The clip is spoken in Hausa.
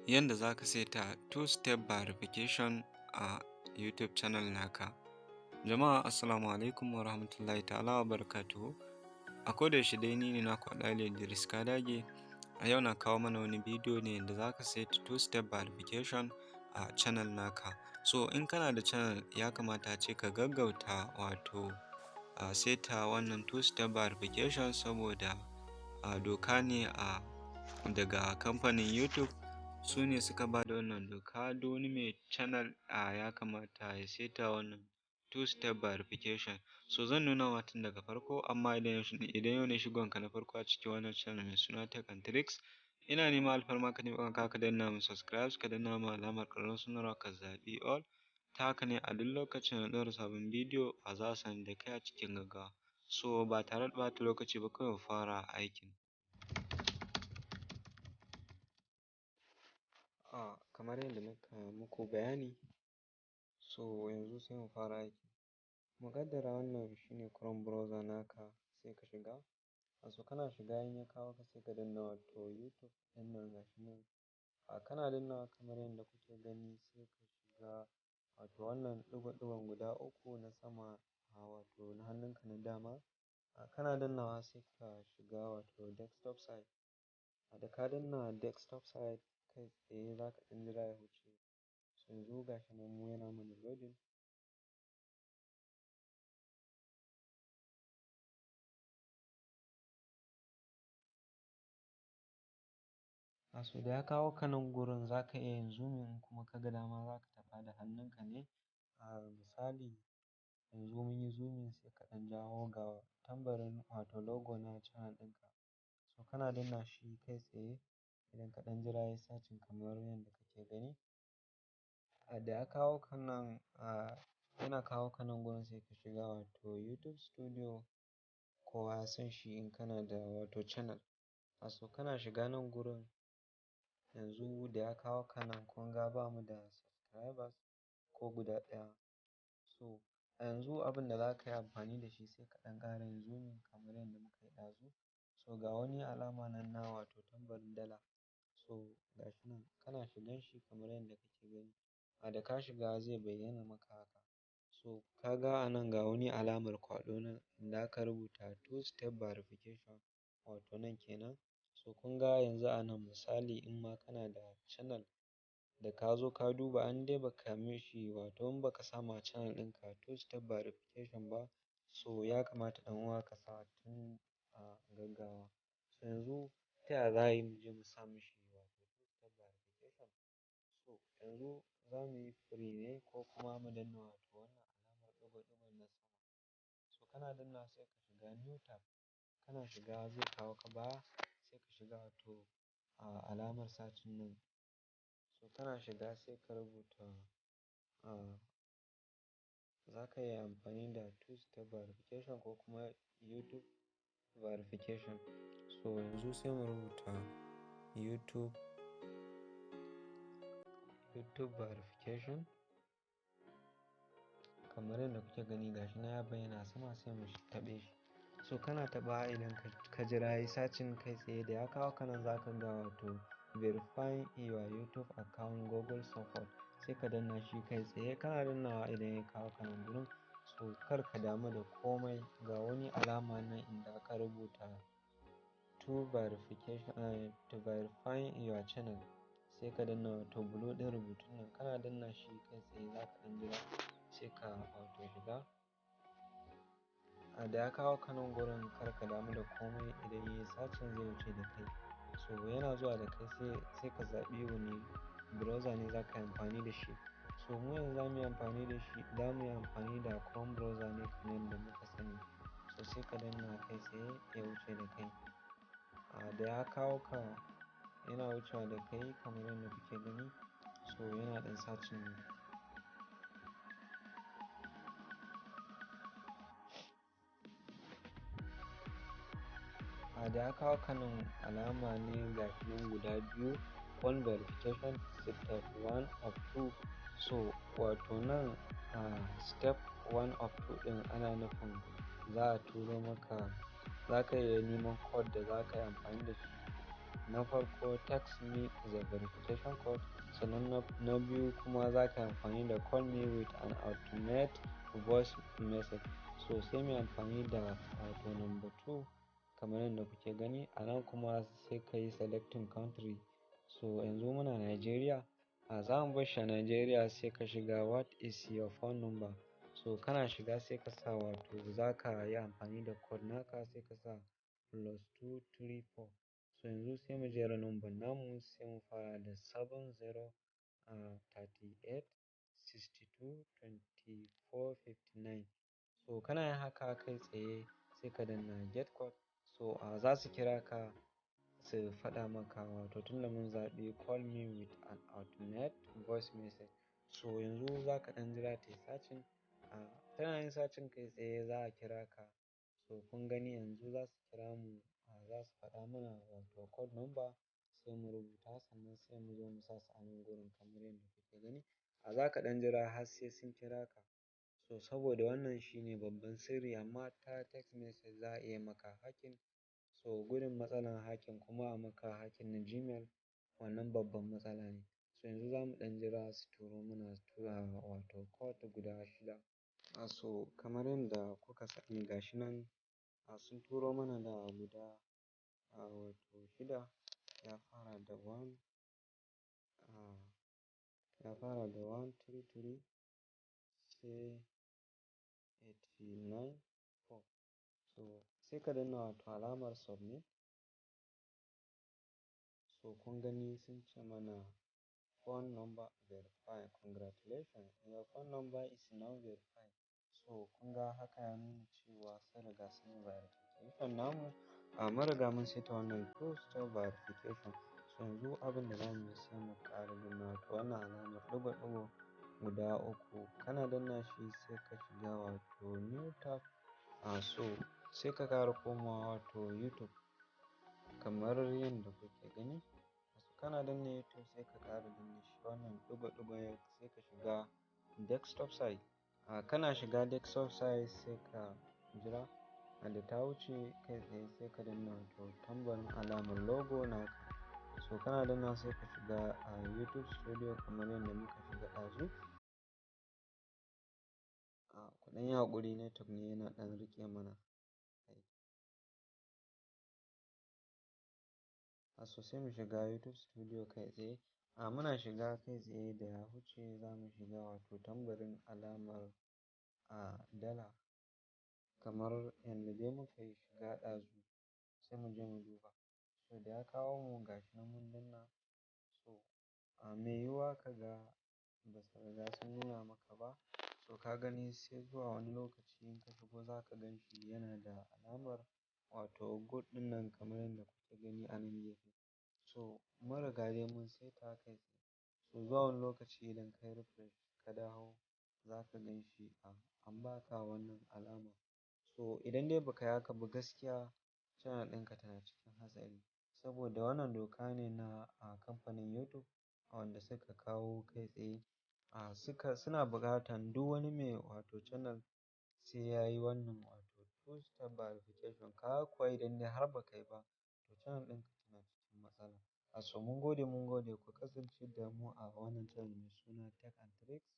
Yanda za ka saita two-step verification a YouTube channel naka. Jama'a assalamu alaikum wa rahmatullahi ta'ala wa barakatuhu. A kodayaushe dai ni ne naku Al'ali Idris Kadage. A yau na kawo mana wani bidiyo ne da za ka saita two-step verification a channel naka. So in kana da channel ya kamata ce ka gaggauta wato a saita wannan two-step verification saboda doka ne daga kamfanin YouTube. Su ne suka ba da wannan doka, duk wani mai channel ya kamata ya saita wannan two-step verification. So zan nuna ma tun daga farko, amma idan yau ne shigonka na farko a cikin wannan channel mai suna Tech and Tricks, ina neman alfarma ka taimaka ka danna min subscribe, ka danna min alamar ƙararrawar sanarwa ka zaɓi all. Ta haka ne a duk lokacin da na ɗaura sabon bidiyo za a sanar da kai a cikin gaggawa. So ba tare da ɓata lokaci ba kawai mu fara aikin. Kamar yadda muka muku bayani, so yanzu sai mu fara aiki. Muƙaddara wannan shine Chrome browser naka, sai ka shiga. So kana shiga in ya kawo ka sai ka danna wato YouTube ɗin nan gashi nan. Kana dannawa kamar yadda kuke gani sai ka shiga wato wannan ɗigo-ɗigon guda uku na sama wato na hannunka na dama. Kana dannawa sai ka shiga wato desktop site. Da ka danna desktop site kai tsaye za ka ɗan jira ya wuce. So yanzu gashi nan mu yana mana loading. So da ya kawo ka nan gurin za ka iya yin zooming in kuma ka ga dama za ka taɓa da hannunka ne. Misali yanzu mun yi zooming sai ka ɗan jawo ga tambarin wato logo na channel ɗinka. So kana danna shi kai tsaye idan ka ɗan jira yayi searching kamar yadda kake gani. Da ya kawo ka nan yana kawo ka nan gurin sai ka shiga wato YouTube studio. Kowa ya san shi in kana da wato channel. So kana shiga nan gurin yanzu da ya kawo ka nan kun ga ba mu da subscribers ko guda ɗaya. So a yanzu abin da za ka yi amfani da shi sai ka ɗan ƙara yin zooming kamar yadda muka yi ɗazu. So ga wani alama nan na wato tambarin dala. So gashi nan kana shigan shi kamar yadda kake gani. Da ka shiga zai bayyana maka haka. So ka ga a nan ga wani alamar kwaɗo nan inda aka rubuta two-step verification wato nan kenan. So kun ga yanzu a nan misali in ma kana da channel da ka zo ka duba in dai baka mishi wato in baka sama channel ɗinka two-step verification ba, so ya kamata ɗan uwa ka sa tun gaggawa. So yanzu ta yaya za a yi mu je mu sa mishi wato two-step verification? So yanzu za mu yi free ne ko kuma mu danna wato wannan alamar ɗigo-ɗigon na sama. So kana dannawa sai ka shiga new tab. Kana shiga zai kawo ka baya sai ka shiga wato alamar searching nan. So kana shiga sai ka rubuta za ka yi amfani da two-step verification ko kuma YouTube verification. So yanzu sai mu rubuta YouTube verification. Kamar yadda kuke gani gashi nan ya bayyana sama sai mu taɓe shi. So kana taɓawa idan ka jira yayi searching kai tsaye da ya kawo ka nan za ka ga wato verifying your YouTube account Google support. Sai ka danna shi kai tsaye. Kana dannawa idan ya kawo ka nan gurin. So kar ka damu da komai, ga wani alama nan inda aka rubuta to verifying your channel. Sai ka danna wato blue ɗin rubutun nan. Kana danna shi kai tsaye za ka ɗan jira sai ka wato shiga. Da ya kawo ka nan gurin kar ka damu da komai idan yayi searching zai wuce da kai. So yana zuwa da kai sai ka zaɓi wani browser ne za ka yi amfani da shi. So mu yanzu za mu yi amfani da shi, za mu yi amfani da Chrome browser ne kamar yadda muka sani. So sai ka danna kai tsaye ya wuce da kai. Da ya kawo ka yana wucewa da kai kamar yadda kuke gani. So yana ɗan searching ne. Da ya kawo ka nan alama ne gashi nan guda biyu, one verification step 1 of 2. So wato nan step 1 of 2 ɗin ana nufin za a turo maka, za ka iya neman code da za ka yi amfani da shi na farko text me the verification code, sannan na biyu kuma za ka yi amfani da call me with an alternate voice message. So sai mu yi amfani da wato number 2 kamar yadda kuke gani a nan kuma sai ka yi selecting country. So yanzu muna Nigeria, za mu bar shi a Nigeria sai ka shiga what is your phone number. So kana shiga sai ka sa wato za ka yi amfani da code naka sai ka sa +234. So yanzu sai mu jera number namu sai mu fara da 70 38 62 24 59. So kana yin haka kai tsaye sai ka danna get code. So za su kira ka su faɗa maka wato tunda mun zaɓi call me with an alternate voice message. So yanzu za ka ɗan jira ta yi searching, tana yin searching kai tsaye za a kira ka. So kun gani yanzu za su kira mu, za su faɗa mana wato code number sai mu rubuta sannan sai mu zo mu sa su a nan gurin kamar yadda kuke gani. Za ka ɗan jira har sai sun kira ka. So saboda wannan shine babban sirri amma ta text message za a iya maka hacking. So gudun matsalar hacking kuma a maka hacking na Gmail wannan babban matsala ne. So yanzu za mu ɗan jira su turo mana wato code guda 6. So kamar yadda kuka sani gashi nan sun turo mana da guda wato 6. Ya fara da 1 133 sai 89 4. So sai ka danna wato alamar submit. So kun gani sun ce mana phone number verified, congratulations your phone number is now verified. So kun ga haka ya nuna cewa sun riga sun yi verification namu. Mun riga mun saita wannan two step verification. So yanzu abin da za mu yi sai mu ƙara danna wato wannan alamar ɗigo-ɗigo guda 3 kana danna shi sai ka shiga wato new tab. So sai ka ƙara komawa wato YouTube kamar yadda kuke gani. Kana danna YouTube sai ka ƙara danna shi wannan ɗigo-ɗigon sai ka shiga desktop site. Kana shiga desktop site sai ka jira da ta wuce kai tsaye sai ka danna wato tambarin alamar logo naka. So kana danna sai ka shiga YouTube studio kamar yadda muka shiga ɗazu. Ku ɗan yi haƙuri network ne yana ɗan riƙe mana. So sai mu shiga YouTube studio kai tsaye. Muna shiga kai tsaye da ya wuce za mu shiga wato tambarin alamar dala kamar yadda dai muka yi shiga ɗazu sai mu je mu duba. So da ya kawo mu gashi nan mun danna. So mai yiwuwa ka ga ba su riga sun nuna maka ba. So ka gani sai zuwa wani lokaci in ka shigo za ka gan shi yana da alamar wato good ɗin nan kamar yadda kuke gani a nan gefe. So mun riga dai mun saita kai tsaye. So zuwa wani lokaci idan ka yi refresh ka dawo za ka gan shi an ba ka wannan alama. So idan dai baka yi haka ba gaskiya channel ɗinka tana cikin hatsari. Saboda wannan doka ne na kamfanin YouTube wanda suka kawo kai tsaye. Suna buƙatan duk wani mai wato channel sai ya yi wannan wato two step verification. Kaga kuwa idan dai har ba ka yi ba to channel ɗinka tana cikin matsala. So mun gode ku kasance da mu a wannan channel mai suna Tech and Tricks.